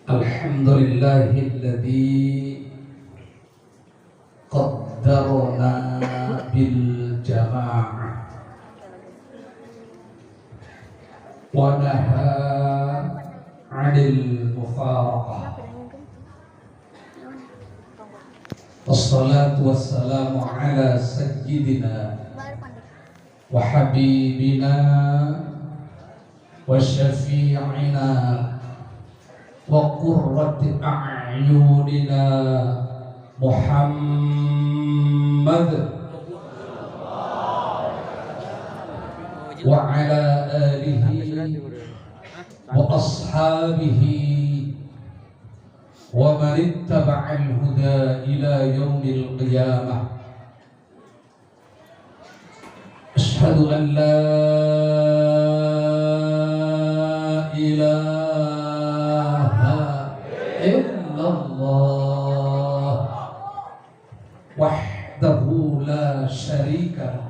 Alhamdulillahilladzi qaddarna bil jama'ah wa naha 'anil mufaraqah. Wassalatu wassalamu ala sayyidina wa habibina wa syafi'ina wa qurrati a'yunina Muhammad wa ala alihi wa ashabihi wa man ittaba'al huda ila yaumil qiyamah. Asyhadu an la illallah wahdahu la syarika lah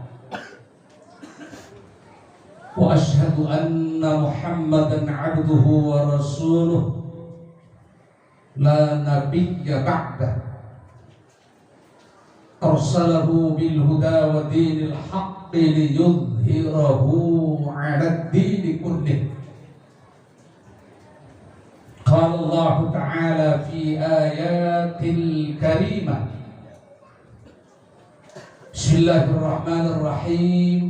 wa asyhadu anna Muhammadan abduhu wa rasuluh la nabiyya ba'dah arsalahu bil huda wa dinil haqqi liyudhhirahu 'ala ad-din kullih. Qala Allah Ta'ala fi ayatil karimah. Bismillahirrahmanirrahim.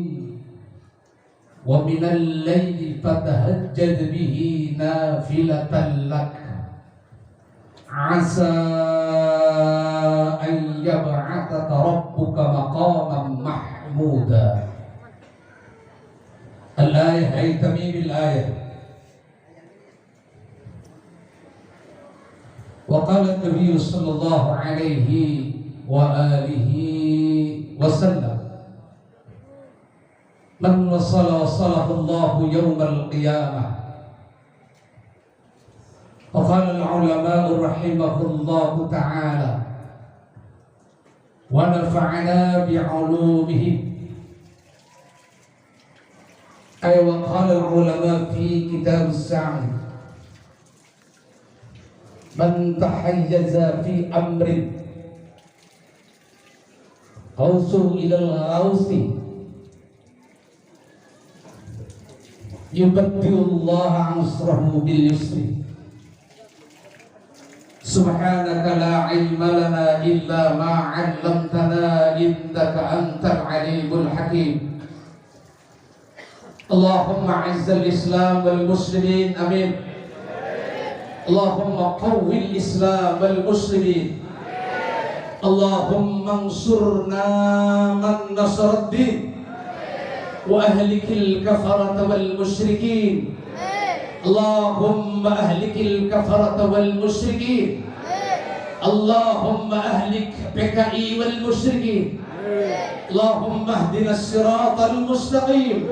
Wa minal layli fatahajjad bihi nafilatan lak. Asa an yab'athaka rabbuka maqaman mahmuda. Al-ayah ay tamimil ayah. وقال النبي صلى الله عليه وآله وسلم من وصله الله يوم القيامة. وقال العلماء رحمه الله تعالى ونفعنا بعلومهم. أي وقال العلماء في كتاب السعي من تحيز في أمر غوصوا إلى الغوص يبدل الله عسره باليسر. سبحانك لا علم لنا إلا ما علمتنا إنك أنت العليم الحكيم. اللهم أعز الإسلام والمسلمين آمين. اللهم قو الإسلام والمسلمين. اللهم انصرنا من نصر الدين وأهلك الكفرة والمشركين. اللهم أهلك الكفرة والمشركين. اللهم أهلك PKI والمشركين. اللهم اهدنا الصراط المستقيم.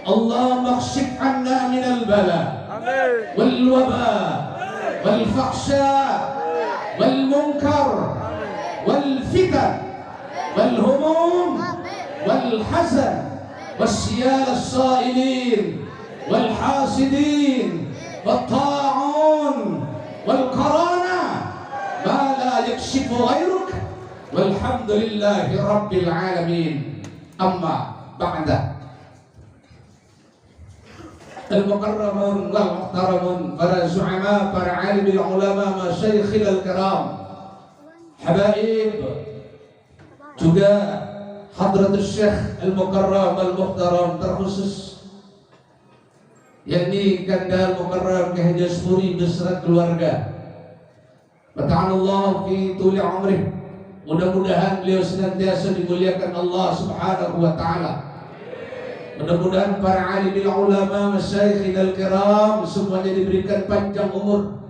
اللهم اكشف عنا من البلاء والوباء والفحشاء والمنكر والفتن والهموم والحزن والسيال الصائلين والحاسدين والطاعون والكورونا ما لا يكشف غيرك والحمد لله رب العالمين. أما بعد Al-mukarramun wal muhtaramun, para zu'ama, para alim ulama, masyayikhil al-kiram, habaib, juga hadratus syekh al-mukarram al-muhtaram terkhusus yakni Ganda al-mukarram Ki Haji Asfuri beserta keluarga. Bata'anallahu fi tuli umrih. Mudah-mudahan beliau senantiasa dimuliakan Allah Subhanahu wa taala. Mudah-mudahan para alim ulama, masyayikh al-kiram semuanya diberikan panjang umur.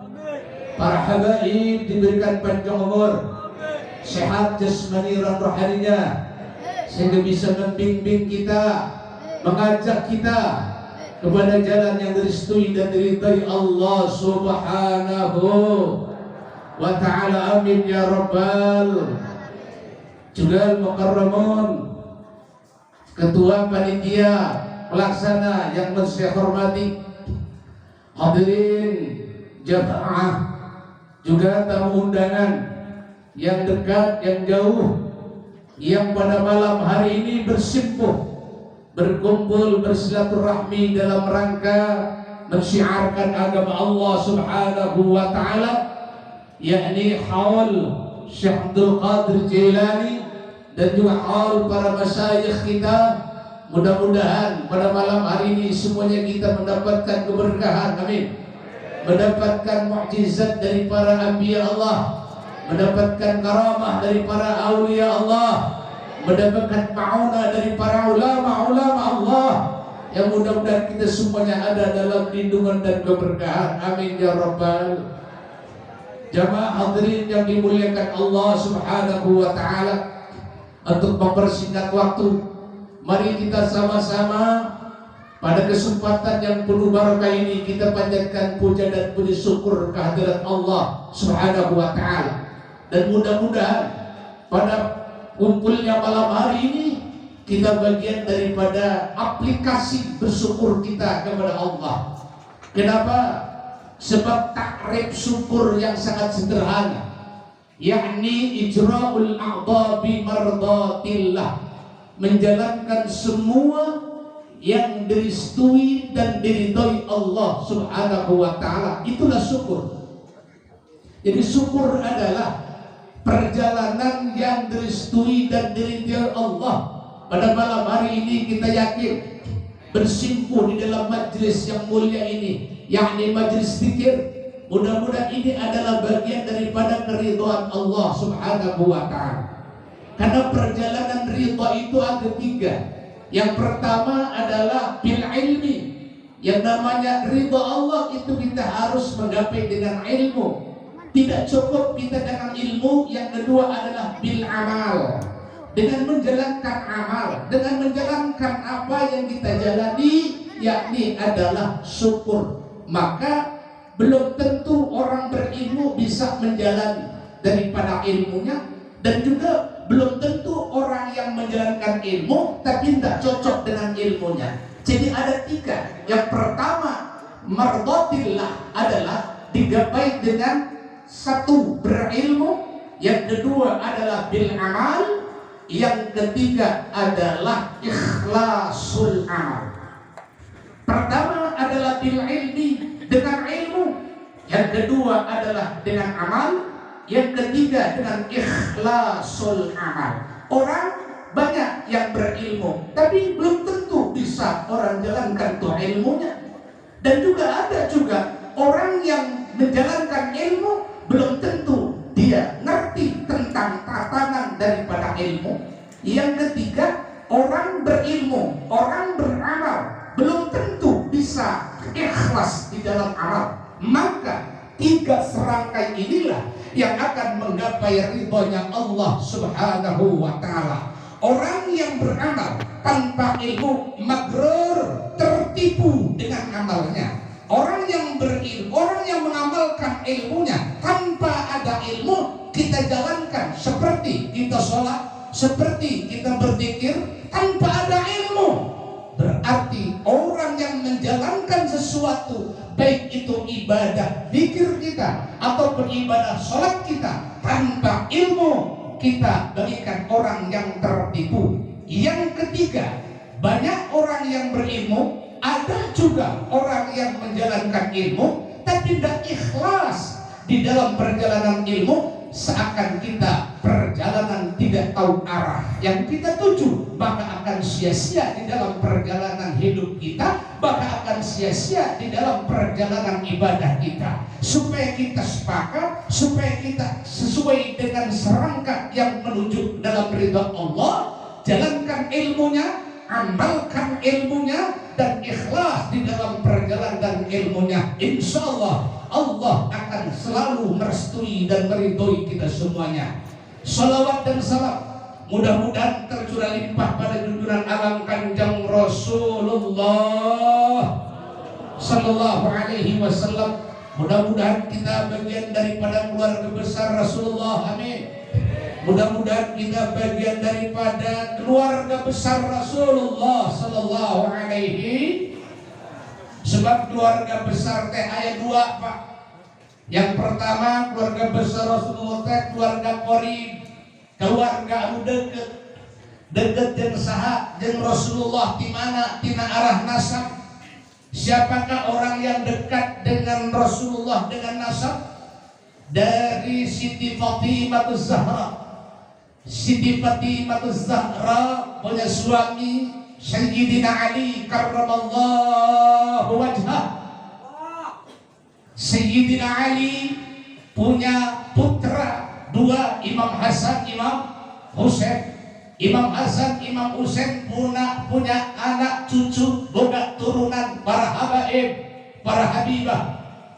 Para habaib diberikan panjang umur, sehat jasmani dan rohaninya, sehingga bisa membimbing kita, mengajak kita kepada jalan yang direstui dan diridai Allah Subhanahu wa ta'ala. Amin ya rabbal. Juga al-mukarramun, Ketua Panitia Pelaksana yang saya hormati, hadirin jamaah, juga tamu undangan yang dekat, yang jauh, yang pada malam hari ini berkumpul bersilaturahmi dalam rangka mensyiarkan agama Allah Subhanahu wa taala, yakni haul Syekh Abdul Qadir Jailani dan juga haul para masyayikh kita. Mudah-mudahan pada malam hari ini semuanya kita mendapatkan keberkahan, amin. Mendapatkan mukjizat dari para anbiya Allah, mendapatkan karamah dari para aulia Allah, mendapatkan ma'unah dari para ulama-ulama Allah, yang mudah-mudahan kita semuanya ada dalam lindungan dan keberkahan, amin ya rabbal. Jamaah hadirin yang dimuliakan Allah Subhanahu wa taala, untuk mempersingkat waktu, mari kita sama-sama pada kesempatan yang penuh barakah ini kita panjatkan puja dan puji syukur kehadirat Allah Subhanahu wa taala. Dan mudah-mudahan pada kumpulnya malam hari ini kita bagian daripada aplikasi bersyukur kita kepada Allah. Kenapa? Sebab takrib syukur yang sangat sederhana, yakni ijra'ul a'dha bi mardatillah, menjalankan semua yang direstui dan diridhoi Allah Subhanahu wa taala. Itulah syukur. Jadi syukur adalah perjalanan yang direstui dan diridhoi Allah. Pada malam hari ini kita yakin bersimpuh di dalam majlis yang mulia ini, yakni majlis zikir. Mudah-mudahan ini adalah bagian daripada keridhaan Allah Subhanahu wa taala. Karena perjalanan ridha itu ada tiga. Yang pertama adalah bil ilmi. Yang namanya ridha Allah itu kita harus menggapai dengan ilmu. Tidak cukup kita dengan ilmu. Yang kedua adalah bil amal, dengan menjalankan amal, dengan menjalankan apa yang kita jalani, yakni adalah syukur. Maka belum tentu orang berilmu bisa menjalani daripada ilmunya, dan juga belum tentu orang yang menjalankan ilmu tapi tidak cocok dengan ilmunya. Jadi ada tiga. Yang pertama, mardatillah adalah digapai dengan satu, berilmu. Yang kedua adalah bil amal. Yang ketiga adalah ikhlasul amal. Pertama adalah bil ilmi, dengan ilmu. Yang kedua adalah dengan amal. Yang ketiga dengan ikhlasul amal. Orang banyak yang berilmu, tapi belum tentu bisa orang jalankan tuh ilmunya. Dan juga ada juga orang yang menjalankan ilmu, belum tentu dia ngerti tentang tatanan daripada ilmu. Yang ketiga, orang berilmu, orang beramal, belum tentu bisa ikhlas di dalam amal. Maka tiga serangkai inilah yang akan menggapai ridhonya Allah Subhanahu wa taala. Orang yang beramal tanpa ilmu magrur, tertipu dengan amalnya. Orang yang berilmu, orang yang mengamalkan ilmunya tanpa ada ilmu, kita jalankan seperti kita sholat, seperti kita berzikir tanpa ada ilmu. Berarti orang yang menjalankan sesuatu, baik itu ibadah zikir kita ataupun ibadah sholat kita, tanpa ilmu, kita bagikan orang yang tertipu. Yang ketiga, banyak orang yang berilmu, ada juga orang yang menjalankan ilmu tapi tidak ikhlas di dalam perjalanan ilmu. Seakan kita perjalanan tidak tahu arah yang kita tuju, maka akan sia-sia di dalam perjalanan hidup kita, maka akan sia-sia di dalam perjalanan ibadah kita. Supaya kita sepakat, supaya kita sesuai dengan serangkaian yang menuju dalam ridha Allah, jalankan ilmunya, amalkan ilmunya, dan ikhlas di dalam perjalanan ilmunya. Insya Allah Allah akan selalu merestui dan meridhoi kita semuanya. Salawat dan salam mudah-mudahan tercurah limpah pada junjungan alam Kanjeng Rasulullah Sallallahu Alaihi Wasallam. Mudah-mudahan kita bagian daripada keluarga besar Rasulullah, amin. Mudah-mudahan kita bagian daripada keluarga besar Rasulullah Sallallahu Alaihi. Sebab keluarga besar teh ayat dua, Pak. Yang pertama keluarga besar Rasulullah teh keluarga qarib, keluarga anu deukeut. Deukeut jeung saha? Jeung Rasulullah di mana? Tina arah nasab. Siapakah orang yang dekat dengan Rasulullah dengan nasab? Dari Siti Fatimah Az-Zahra. Siti Fatimah Az-Zahra punya suami Sayyidina Ali karramallahu wajhah. Sayyidina Ali punya putra dua, Imam Hasan, Imam Husain. Imam Hasan, Imam Husain punya anak cucu, boga turunan para habaib, para habibah,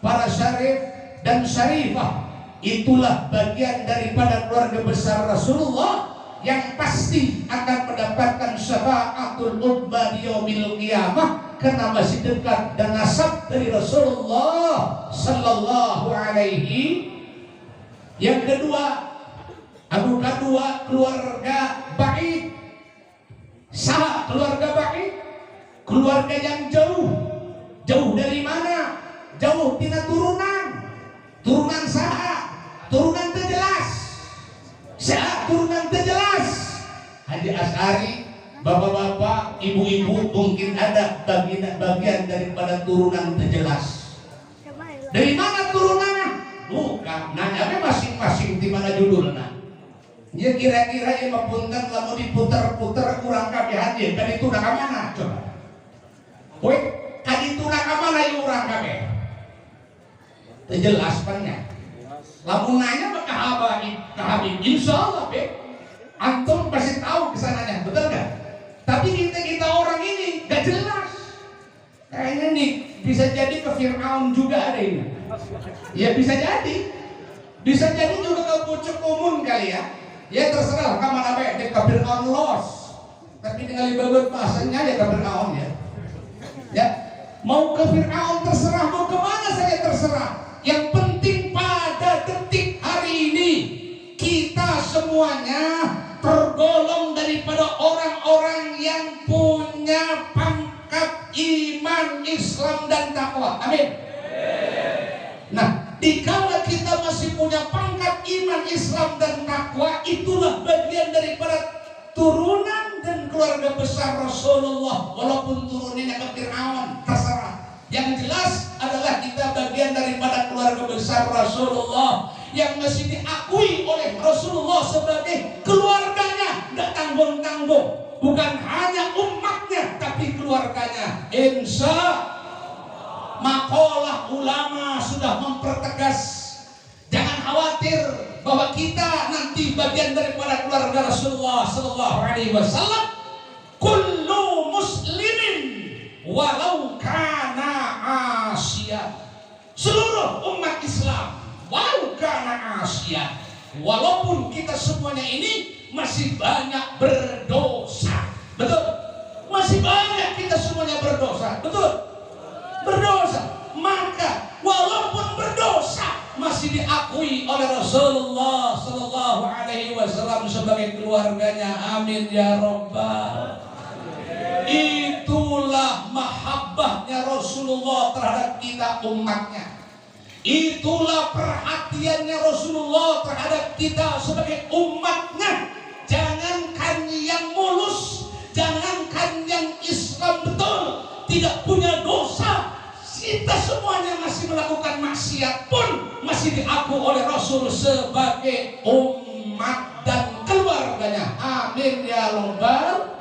para syarif dan syarifah. Itulah bagian daripada keluarga besar Rasulullah yang pasti akan mendapatkan syafaatul ummah di yaumil qiyamah karena masih dekat dan nasab dari Rasulullah sallallahu alaihi. Yang kedua, keluarga baik. Sah keluarga baik, keluarga yang jauh. Jauh dari mana? Jauh tina turunan saha? Turunan terjelas. Saha turunan terjelas? Haji Asy'ari, bapak-bapak, ibu-ibu mungkin ada bagian daripada turunan terjelas. Dari mana turunannya? Bukan, nanya masing-masing di mana judulnya. Ya kira-kira yang mempunten lamun diputer-puter kurang kabeh haji, kan itu udah mana coba? Woi, kan itu udah mana ya urang kabeh? Terjelas pannya. Lamun nanya ke Habib, insyaallah be, antum pasti tahu kesananya, betul nggak? Tapi kita orang ini nggak jelas. Kayaknya nih bisa jadi ke Fir'aun juga ada ini. Ya bisa jadi juga ke pucuk umum kali ya. Ya terserah kamana bae dek ka Fir'aun los. Tapi tinggal dibabat bahasanya ya ke Fir'aun ya. Ya, mau ke Fir'aun terserah, mau kemana saja terserah. Yang penting pada detik hari ini kita semuanya tergolong daripada orang-orang yang punya pangkat iman, Islam dan takwa. Amin. Nah, dikala kita masih punya pangkat iman, Islam dan takwa, itulah bagian daripada turunan dan keluarga besar Rasulullah. Walaupun turunannya ke Fir'aun, terserah. Yang jelas adalah kita bagian daripada keluarga besar Rasulullah yang masih diakui oleh Rasulullah sebagai keluarganya. Tidak tanggung-tanggung, bukan hanya umatnya tapi keluarganya. Insya makalah ulama sudah mempertegas, jangan khawatir bahwa kita nanti bagian daripada keluarga Rasulullah sallallahu alaihi wasallam. Kullu muslimin walau kana Asia, seluruh umat Islam walau kana Asia, walaupun kita semuanya ini masih banyak berdosa, betul? Masih banyak kita semuanya berdosa, betul? Berdosa, maka walaupun berdosa masih diakui oleh Rasulullah sallallahu alaihi wasallam sebagai keluarganya. Amin ya rabbal. Itulah mahabbahnya Rasulullah terhadap kita umatnya. Itulah perhatiannya Rasulullah terhadap kita sebagai umatnya. Jangankan yang mulus, jangankan yang Islam betul, tidak punya dosa, kita semuanya masih melakukan maksiat pun masih diaku oleh Rasul sebagai umat dan keluarganya. Amin ya rabbal.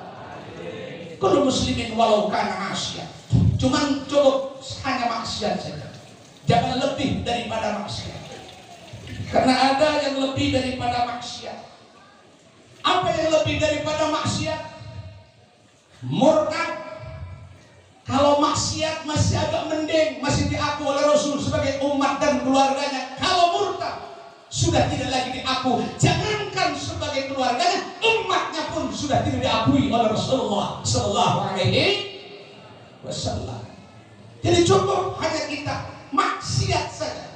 Kullu muslimin walau kana maksiat. Cuman cukup hanya maksiat saja, jangan lebih daripada maksiat. Karena ada yang lebih daripada maksiat. Apa yang lebih daripada maksiat? Murtad. Kalau maksiat masih agak mending, masih diaku oleh Rasul sebagai umat dan keluarganya. Kalau murtad sudah tidak lagi diaku. Jangankan sebagai keluarganya, umatnya pun sudah tidak diakui oleh Rasulullah sallallahu alaihi wasallam. Jadi cukup hanya kita maksiat saja.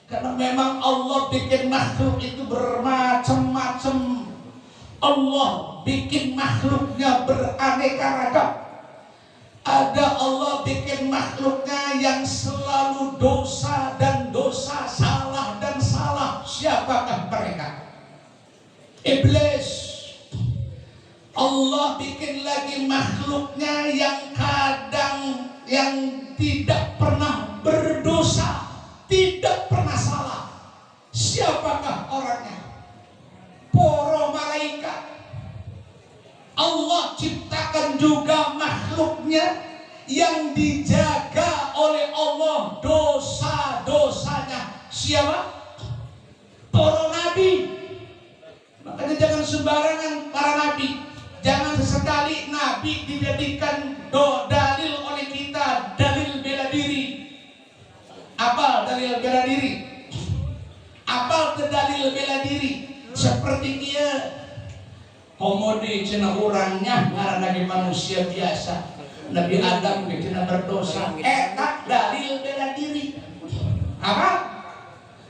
Karena memang Allah bikin makhluk itu bermacam-macam. Allah bikin makhluknya beraneka ragam. Ada Allah bikin makhluknya yang selalu dosa dan dosa Iblis. Allah bikin lagi makhluknya yang kadang yang tidak pernah berdosa, tidak pernah salah. Siapakah orangnya? Para malaikat. Allah ciptakan juga makhluknya yang dijaga oleh Allah dosa-dosanya. Siapa? Para nabi. Makanya jangan sembarangan para nabi. Jangan sesekali nabi dijadikan dalil oleh kita, dalil bela diri. Apa dalil bela diri? Apa dalil bela diri? Seperti dia komodi cina orangnya ngaran nabi manusia biasa. Nabi Adam cina berdosa. Tak dalil bela diri. Apa?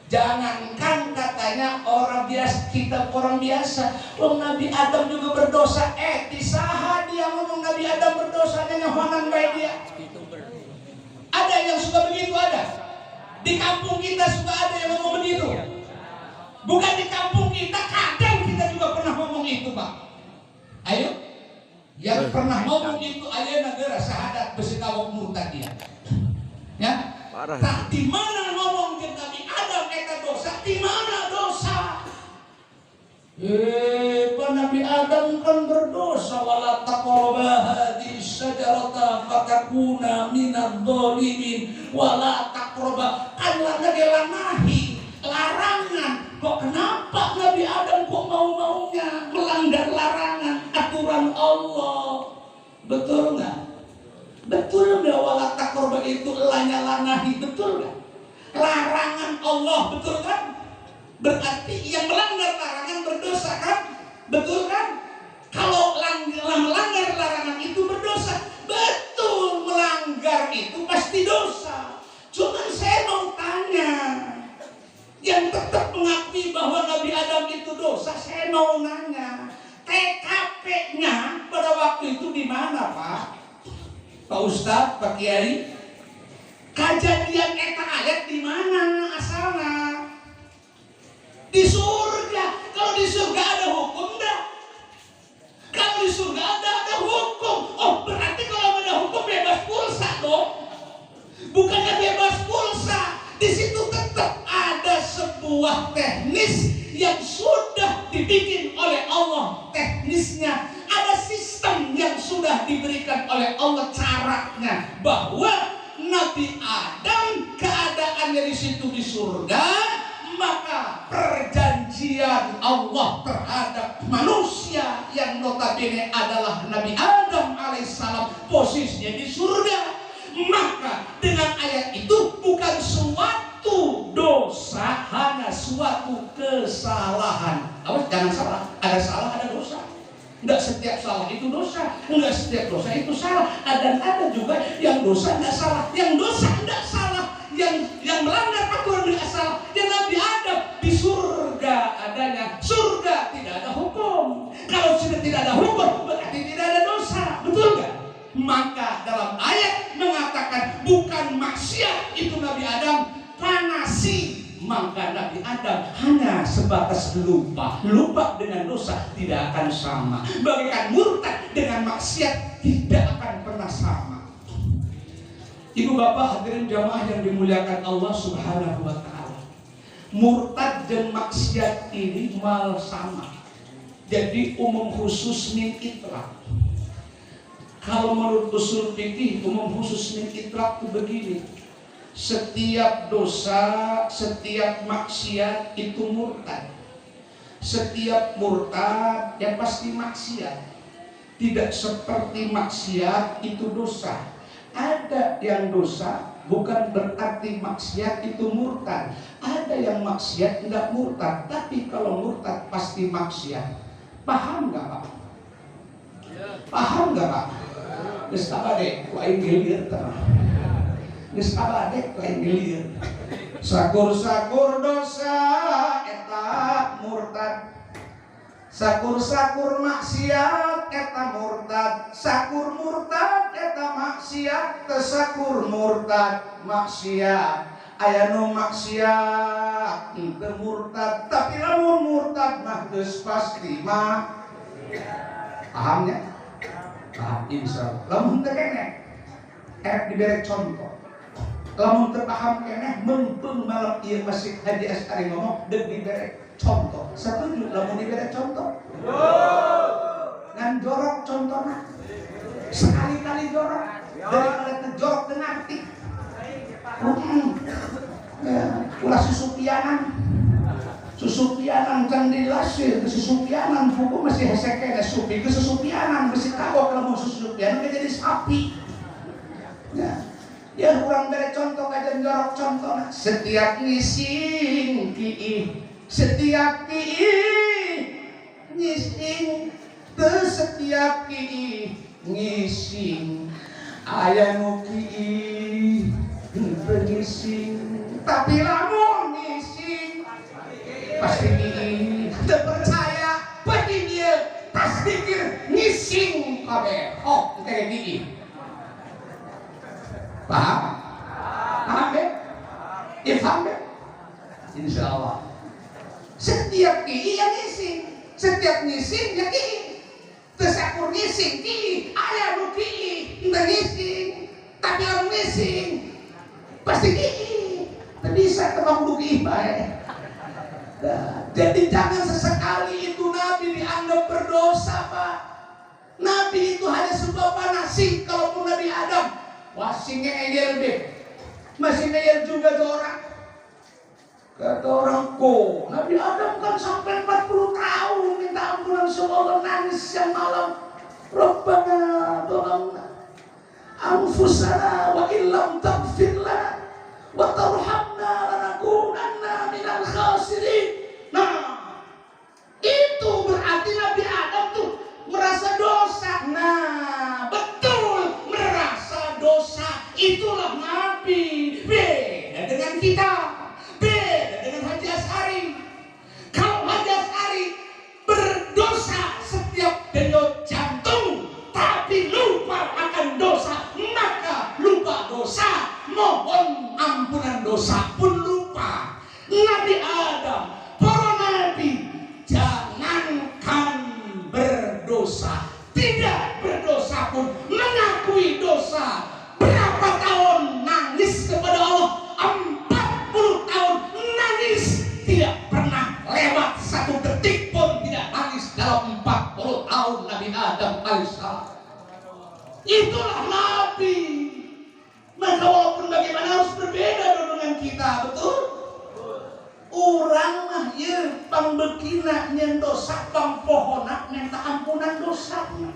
Jangankan katanya orang biasa, kita orang biasa. Nabi Adam juga berdosa. Disaha dia ngomong Nabi Adam berdosa, nyawanan baik dia. Ada yang suka begitu, ada. Di kampung kita suka ada yang ngomong begitu. Bukan di kampung kita, kadang kita juga pernah ngomong itu, Pak. Ayo, yang pernah ngomong itu, ayo negara syahadat besi kawak murtad dia. Ya, tak di mana ngomong ke Nabi Adam eta dosa, di mana dosa? Nabi Adam kan berdosa. Wala taqrabu hadhihi syajarata fatakuna minadh dhalimin. Wala taqrabu kan lanahi larangan. Kok kenapa Nabi Adam kok mau-maunya melanggar larangan aturan Allah? Betul nggak? Betul nggak? Wala taqrabu itu lanahi, betul nggak? Larangan Allah, betul kan? Berarti yang melanggar larangan berdosa kan? Betul kan? Kalau melanggar larangan itu berdosa. Betul, melanggar itu pasti dosa. Cuman saya mau tanya, yang tetap mengakui bahwa Nabi Adam itu dosa, saya mau nanya, TKP-nya pada waktu itu di mana, Pak? Pak Ustadz, Pak Kiai? Kejadian eta ayat di mana asalnya? Di surga. Kalau di surga ada hukum dah. Kalau di surga ada hukum. Oh, berarti kalau ada hukum bebas pulsa dong. Bukannya bebas pulsa. Di situ tetap ada sebuah teknis yang sudah dibikin oleh Allah. Teknisnya ada sistem yang sudah diberikan oleh Allah caranya, bahwa Nabi Adam keadaannya di situ di surga, maka perjanjian Allah terhadap manusia yang notabene adalah Nabi Adam alaihissalam posisinya di surga. Maka dengan ayat itu bukan suatu dosa, hanya suatu kesalahan. Awas, jangan salah, ada salah ada dosa. Enggak setiap salah itu dosa, enggak setiap dosa itu salah. Dan ada juga yang dosa enggak salah, yang dosa enggak salah, yang melanggar aturan enggak salah. Dan Nabi Adam di surga adanya, surga tidak ada hukum. Kalau sudah tidak ada hukum, berarti tidak ada dosa, betul enggak? Maka dalam ayat mengatakan bukan maksiat itu Nabi Adam panasi. Maka Nabi Adam hanya sebatas lupa dengan dosa tidak akan sama. Bagaikan murtad dengan maksiat tidak akan pernah sama. Ibu bapak hadirin jamaah yang dimuliakan Allah Subhanahu wa ta'ala, murtad dan maksiat ini mal sama. Jadi umum khusus min itlaq. Kalau menurut usul fikih umum khusus min itlaq itu begini: setiap dosa, setiap maksiat itu murtad. Setiap murtad ya pasti maksiat. Tidak seperti maksiat itu dosa. Ada yang dosa bukan berarti maksiat itu murtad. Ada yang maksiat tidak murtad, tapi kalau murtad pasti maksiat. Paham nggak, Pak? Paham nggak, Pak? Nestapa deh, lain gelir terang. Geus abadek lain gelir. Sakur-sakur dosa eta murtad. Sakur-sakur maksiat eta murtad. Sakur murtad eta maksiat. Tesakur murtad maksiat. aya nu maksiat teu murtad, tapi lamun murtad mah geus pasti mah pahamnya. Paham insyaallah. Lamun teu keneh erek dibere contoh. Lamun teu paham keneh meumpung malam ieu masih Haji As'ari ngomong deuk dibere contoh. Setuju lamun dibere contoh? Ngan jorok contohna. Sekali-kali jorok daripada jorok teu ngarti. Ulah susupianan can dilasir susupianan hukum masih hesek kena supi ke susupianan masih kagok lamun susupianan jadi sapi. Ya kurang bere contoh kajian jorok contoh. Setiap ngising setiap ngising setiap ngising aya nu ngising tapi lamun ngising pasti teu percaya pasti dia pasti ngising kabeh teh gigi. Paham? Paham ya? Paham ya? Insyaallah. Setiap yang ngising, setiap ngising ya tersakur ngising aya nu teu ngising tapi orang ngising pasti teu bisa tebang dugi bae. Jadi jangan sesekali itu Nabi dianggap berdosa, Pak. Nabi itu hanya sebab nasi. Kalaupun Nabi Adam masih ngeyel deh, masih ngeyel juga tuh orang. Kata orang kok Nabi Adam kan sampai 40 tahun minta ampunan sama Allah, nangis siang malam. Rabbana tolongna anfusana wa illam taghfir lana wa tarhamna lanakunanna minal khasirin. Nah, itu berarti Nabi Adam tuh merasa dosa. Nah, betul, merasa dosa. Itulah Nabi. Beda dengan kita, beda dengan Haji As'ari. Kalau Haji As'ari berdosa setiap denyut jantung tapi lupa akan dosa, maka lupa dosa, mohon ampunan dosa pun lupa. Nabi Adam, para nabi, jangankan berdosa, tidak berdosa pun mengakui dosa. Berapa tahun nangis kepada Allah? 40 tahun nangis, tidak pernah lewat satu detik pun tidak nangis dalam 40 tahun Nabi Adam alaihissalam. Itulah Nabi. Maka walaupun bagaimana harus berbeda dengan kita, betul? Orang mah ye pangbekina nyen dosa, pangpohona minta ampunan dosanya.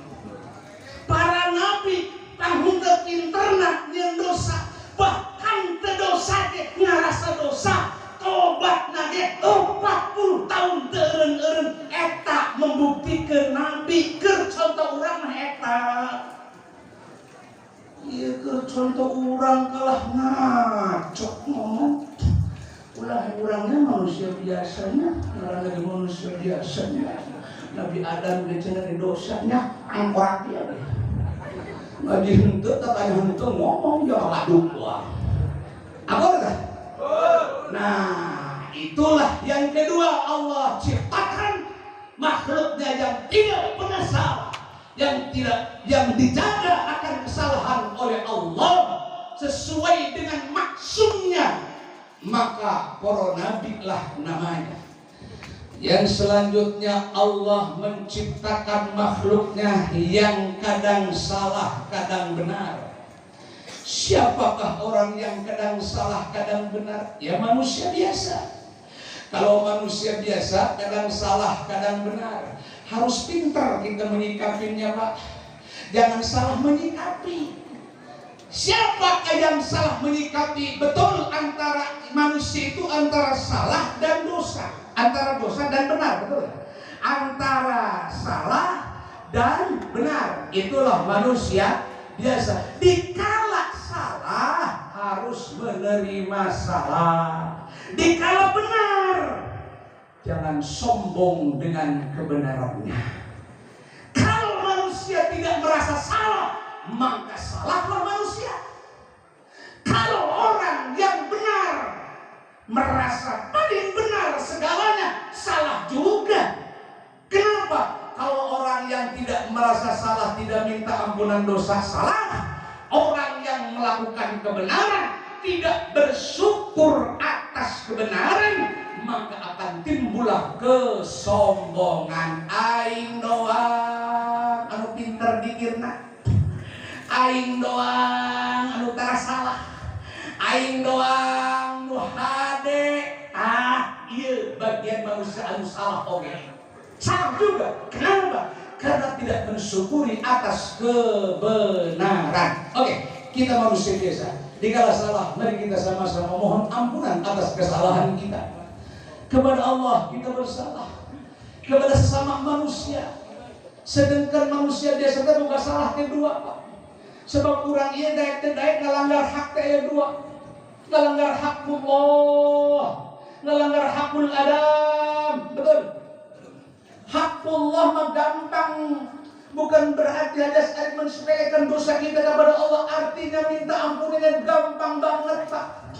Para nabi panghungkep interna nyen dosa, bahkan teu dosa ge ngarasa dosa, tobatna ge 40 tahun teu eureun-eureun. Eta membuktikan nabi keur contoh urang mah eta. Ieu keur contoh urang kalah ngacok ngomong. Urangnya manusia biasanya, orang lagi manusia biasanya. Nabi Adam bicara di dosanya, angkorak dia deh. Ngaji henteu, tak ada henteu ngomong jangan laduk lah. Apa kata? Nah, itulah yang kedua, Allah ciptakan makhluknya yang tidak pernah salah, yang dijaga akan kesalahan oleh Allah sesuai dengan maksudnya. Maka para nabi lah namanya. Yang selanjutnya Allah menciptakan makhluknya yang kadang salah, kadang benar. Siapakah orang yang kadang salah, kadang benar? Ya manusia biasa. Kalau manusia biasa kadang salah, kadang benar, harus pintar kita menyikapinya, Pak. Jangan salah menyikapi. Siapakah yang salah menyikapi? Betul, antara manusia itu antara salah dan dosa, antara dosa dan benar, betul? Antara salah dan benar, itulah manusia biasa. Dikala salah harus menerima salah, dikala benar jangan sombong dengan kebenarannya. Kalau manusia tidak merasa salah, maka salahlah manusia. Kalau orang yang benar merasa paling benar segalanya, salah juga. Kenapa? Kalau orang yang tidak merasa salah, tidak minta ampunan dosa, salah. Orang yang melakukan kebenaran, tidak bersyukur atas kebenaran, maka akan timbullah kesombongan. Aing doang anu pinter dikirna, aing doang anu tara salah, aing doang nu hade. Iya bagian manusia anu salah oge. Salah juga. Kenapa? Karena tidak mensyukuri atas kebenaran. Oke, kita manusia biasa. Dikala salah, mari kita sama-sama mohon ampunan atas kesalahan kita. Kepada Allah kita bersalah, kepada sesama manusia. Sedangkan manusia biasa teh boga salah kedua, Pak. Sebab kurang ieu daek-daek ngalanggar hak teh dua. Ngalanggar hakullah, ngalanggar hakul adam. Betul? Hakullah mah gampang. Bukan berarti hanya sekali mensepelekan dosa kita kepada Allah. Artinya minta ampunannya gampang banget, Pak.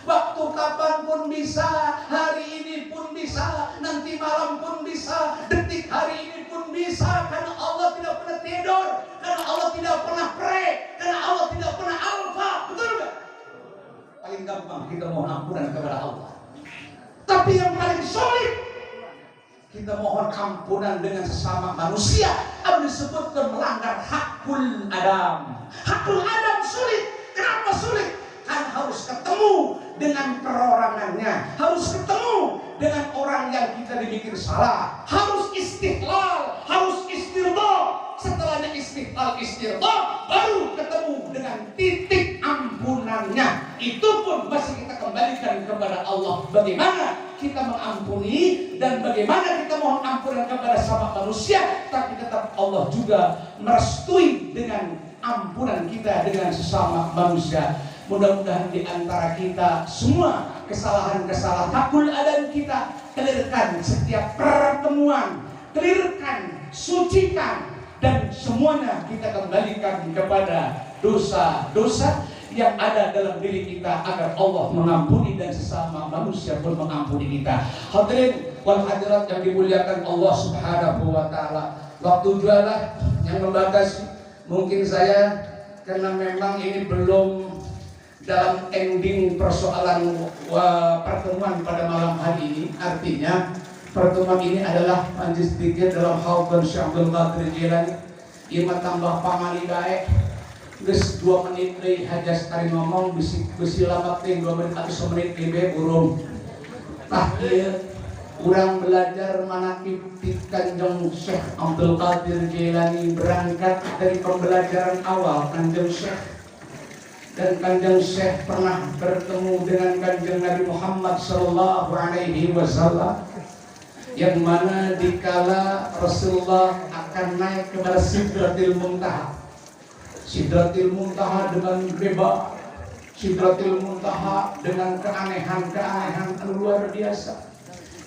Waktu kapan pun bisa, hari ini pun bisa, nanti malam pun bisa, detik hari ini pun bisa. Karena Allah tidak pernah tidur, karena Allah tidak pernah pray, karena Allah tidak pernah alfa. Betul nggak? Paling gampang kita mohon ampunan kepada Allah. Tapi yang paling sulit, kita mohon ampunan dengan sesama manusia. Apa disebutkan melanggar hakul adam. Hakul adam sulit. Kenapa sulit? Kan harus ketemu dengan perorangannya, harus ketemu dengan orang yang kita dibikin salah, harus istiqlal, harus istirda. Setelahnya istiqlal, istirda, baru ketemu dengan titik ampunannya. Itu pun masih kita kembalikan kepada Allah. Bagaimana kita mengampuni dan bagaimana kita mohon ampunan kepada sama manusia, tapi tetap Allah juga merestui dengan ampunan kita dengan sesama manusia. Mudah-mudahan di antara kita semua kesalahan-kesalahan hakul adam kita clearkan setiap pertemuan, clearkan, sucikan, dan semuanya kita kembalikan kepada dosa-dosa yang ada dalam diri kita agar Allah mengampuni dan sesama manusia pun mengampuni kita. Hadirin wal hadirat yang dimuliakan Allah Subhanahu wa taala. Waktu jualah yang membatasi mungkin saya, karena memang ini belum dalam ending persoalan pertemuan pada malam hari ini. Artinya pertemuan ini adalah panjang sedikit dalam hal Syekh Abdul Qadir Jilani. Ima tambah pamali baik. Geus 2 menit deui hajas ari ngomong bisi lama teh 2 menit atau 1 menit deui burung. Tah ieu urang belajar manaqib ti Kanjeng Syekh Abdul Qadir Jilani berangkat dari pembelajaran awal Kanjeng Syekh. Dan Kanjeng Syekh pernah bertemu dengan Kanjeng Nabi Muhammad sallallahu alaihi wasallam, yang mana dikala Rasulullah akan naik kepada Sidratil Muntaha. Sidratil Muntaha dengan bebas, Sidratil Muntaha dengan keanehan-keanehan luar biasa.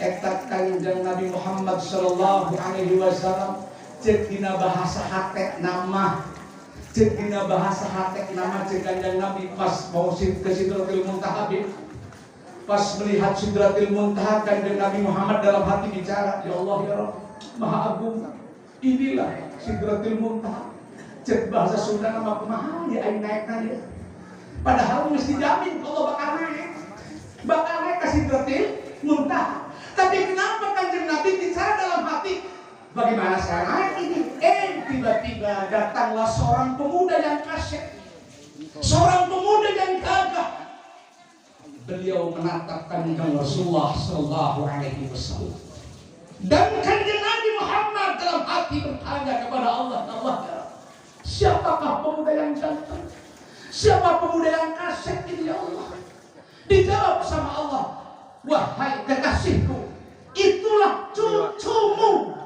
Eta Kanjeng Nabi Muhammad sallallahu alaihi wasallam cek dina bahasa hate nama, cek dina bahasa hate nama cek Kanjeng Nabi pas mau ke Sidratil Muntaha. Pas melihat Sidratil Muntaha, Kanjeng Nabi Muhammad dalam hati bicara, ya Allah ya Rabb, Maha Agung, inilah Sidratil Muntaha. Cek bahasa Sunda nama kumaha ya aing naik ya. Padahal mesti jamin Allah bakal naik ke Sidratil Muntaha. Tapi kenapa Kanjeng Nabi bicara dalam hati, bagaimana saya naik ini? Tiba-tiba datanglah seorang pemuda yang kasyaf, seorang pemuda yang gagah. Beliau menatap Kanjeng Rasulullah sallallahu alaihi wasallam. Dan Kanjeng Nabi Muhammad dalam hati bertanya kepada Allah, siapakah pemuda yang ganteng? Siapa pemuda yang kasyaf ini ya Allah? Dijawab sama Allah, wahai kekasihku, itulah cucumu.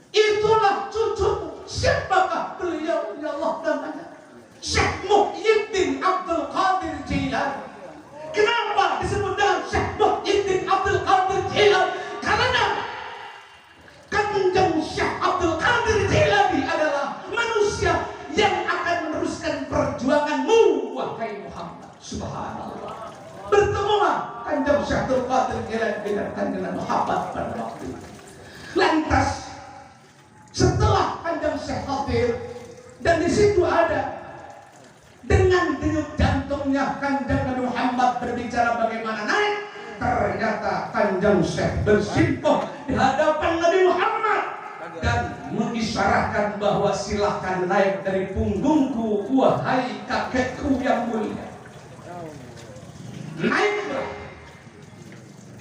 Itulah cucumu. Siapakah beliau ya Allah namanya? Syekh Muhyiddin Abdul Qadir Jilani. Kenapa disebut dengan Syekh Muhyiddin Abdul Qadir Jilani? Karena Kanjeng Syekh Abdul Qadir Jilani adalah manusia yang akan meneruskan perjuanganmu, wahai Muhammad. Subhanallah. Bertemulah Syekh Abdul Qadir Jailani dengan Kanjeng Muhammad pada waktu itu. Lantas setelah Kanjeng Syekh hadir dan di situ ada dengan denyut jantungnya Kanjeng Nabi Muhammad berbicara bagaimana naik, ternyata Kanjeng Syekh bersimpuh di hadapan Nabi Muhammad dan mengisyaratkan bahwa silahkan naik dari punggungku wahai kakekku yang mulia. Naiklah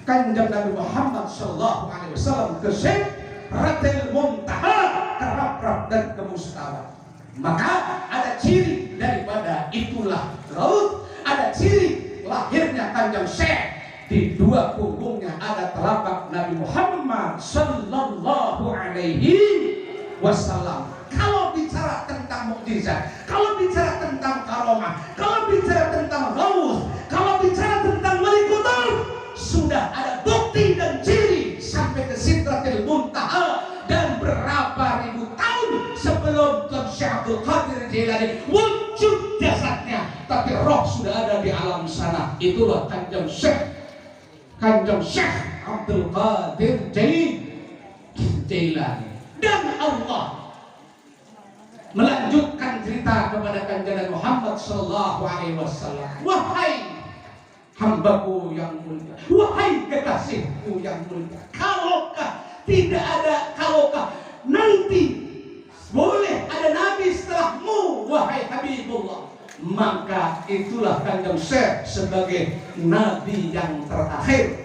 Kanjeng Nabi Muhammad sallallahu alaihi wasallam ke Sidratil Muntaha, kerap-rap dan kemustawan. Maka ada ciri daripada itulah laut, ada ciri lahirnya Kanjeng Syekh. Di dua punggungnya ada telapak Nabi Muhammad sallallahu alaihi wasallam. Kalau bicara tentang mukjizat, kalau bicara tentang karomah, kalau bicara tentang ghaus, kalau bicara tentang wali kutub, sudah ada bukti dan ciri sampai ke Sidratil Muntaha. Dan berapa ribu tahun sebelum Syekh Abdul Qadir Jailani wujud jasadnya, tapi roh sudah ada di alam sana. Itulah Kanjeng Syekh Abdul Qadir Jailani. Dan Allah melanjutkan cerita kepada Kanjeng Muhammad sallallahu alaihi wasallam. Wahai hambaku yang mulia, wahai kekasihku yang mulia, kalaukah tidak ada, kalaukah nanti boleh ada nabi setelahmu wahai Habibullah, maka itulah Kanjeng Syekh sebagai nabi yang terakhir.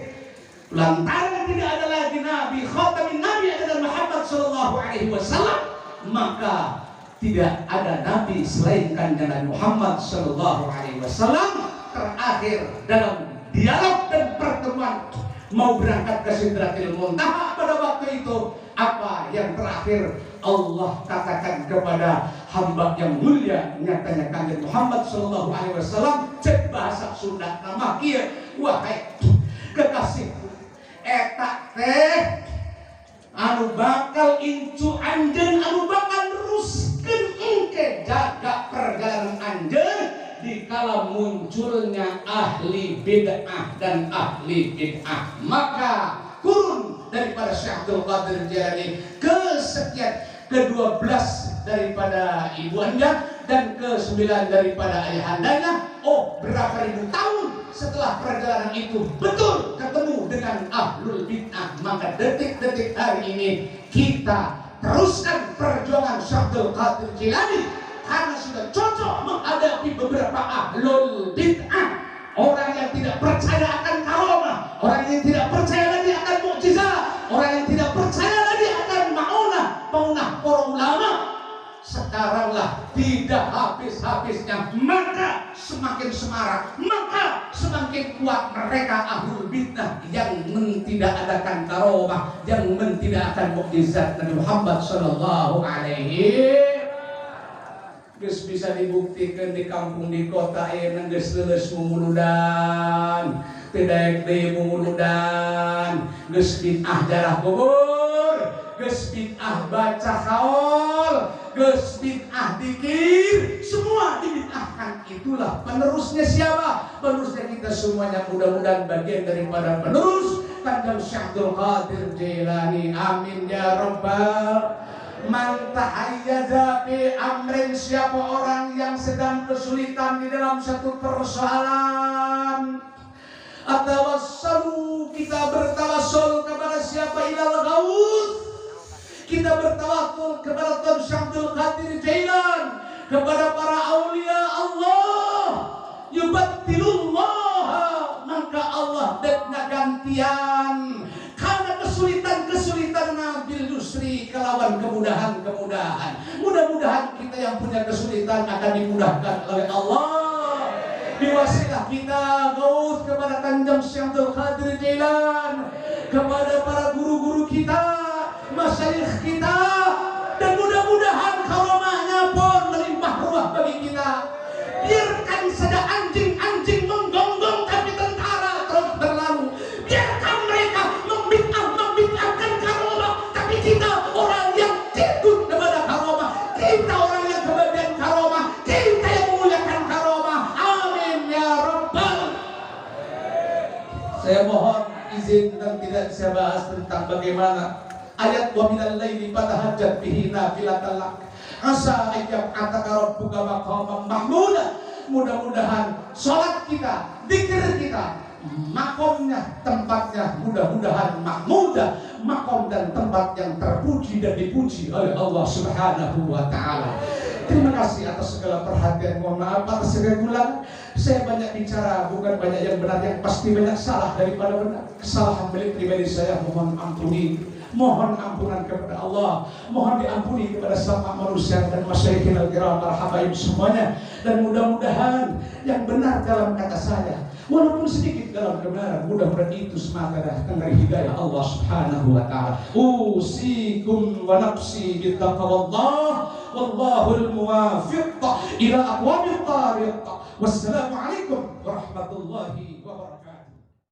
Lantaran tidak ada lagi nabi, khatamin nabi adalah Muhammad sallallahu alaihi wasallam, maka tidak ada nabi selain Kanjeng Nabi Muhammad sallallahu alaihi wasallam. Terakhir dalam dialog dan pertemuan mau berangkat ke Sidratil Muntaha pada waktu itu, apa yang terakhir Allah katakan kepada hamba yang mulia nyatanya Kanjeng Muhammad sallallahu alaihi wasallam, cek bahasa Sunda nama kieu, wahai kekasihku eta teh anu bakal incu anjeun, anu bakal neruskeun engke jaga perjalanan anjeun dikala munculnya ahli bid'ah dan ahli bid'ah. Maka kurun daripada Syekh Abdul Qadir Jailani kesekian ke-12 daripada ibu anda dan ke-9 daripada ayahandanya. Oh, berapa ribu tahun setelah perjalanan itu betul ketemu dengan ahlul bid'ah. Maka detik-detik hari ini kita teruskan perjuangan Syekh Abdul Qadir Jailani karena sudah cocok menghadapi beberapa ahlul bid'ah, orang yang tidak percaya akan karomah, orang yang tidak percaya lagi akan mukjizat, orang yang tidak percaya lagi akan maunah para ulama. Sekaranglah tidak habis-habisnya, maka semakin semarak, maka semakin kuat mereka ahlul bid'ah yang tidak adakan karomah, yang tidak akan mukjizat Nabi Muhammad sallallahu alaihi. Geus bisa dibuktikan di kampung di kota ayeuna geus leuleus mumuludan, teu daek deui mumuludan, geus bid'ah jarah kubur, geus bid'ah baca kaul, geus bid'ah dikir, semua dibid'ahkan. Itulah penerusnya siapa? Penerusnya kita semuanya, mudah-mudahan bagian daripada penerus Kanjeng Syekh Abdul Qadir Jailani. Amin ya rabbal. Man tahayyaza fi amrin, siapa orang yang sedang kesulitan di dalam satu persoalan, atawassalu, kita bertawassul kepada siapa? Ilal ghaus, kita bertawassul kepada Tuhan Syekh Abdul Qadir Jailani, kepada para aulia Allah. Yubattilullah, maka Allah dekna gantian karena kesulitan-kesulitan nabil yusri, kelawan kemudahan-kemudahan. Mudah-mudahan kita yang punya kesulitan akan dimudahkan oleh Allah. Diwasilah kita gaus kepada Kanjeng Syekh Abdul Qadir Jailani, kepada para guru-guru kita, masyayikh kita, dan mudah-mudahan karomahnya pun melimpah ruah bagi kita. Biarkan saja anjing-anjing menggonggong tapi tentara terus berlalu. Biarkan mereka membid'ahkan karomah, tapi kita orang yang takut kepada karomah, kita orang yang kebagian karomah, kita yang memuliakan karomah. Amin ya rabbal. Saya mohon izin dan tidak saya bahas tentang bagaimana ayat wa minal laili fatahajjat bihi nafilatan lak asa ayyam ataka rabbuka maqaman mahmuda. Mudah-mudahan salat kita, zikir kita, makomnya, tempatnya mudah-mudahan mahmuda, makom dan tempat yang terpuji dan dipuji oleh Allah Subhanahu wa taala. Terima kasih atas segala perhatian. Mohon maaf atas segala kekurangan. Saya banyak bicara, bukan banyak yang benar, yang pasti banyak salah daripada benar. Kesalahan milik pribadi saya mohon ampuni. Mohon ampunan kepada Allah, mohon diampuni kepada semua manusia dan masyarakat al-kiram al-habaib semuanya. Dan mudah-mudahan yang benar dalam kata saya, walaupun sedikit dalam kebenaran, mudah-mudahan itu semata datang dari hidayah Allah Subhanahu wa taala. Usikum wa nafsi bittaqwallah wallahul muwaffiq ila aqwamit thariq. Wassalamu alaikum warahmatullahi wabarakatuh.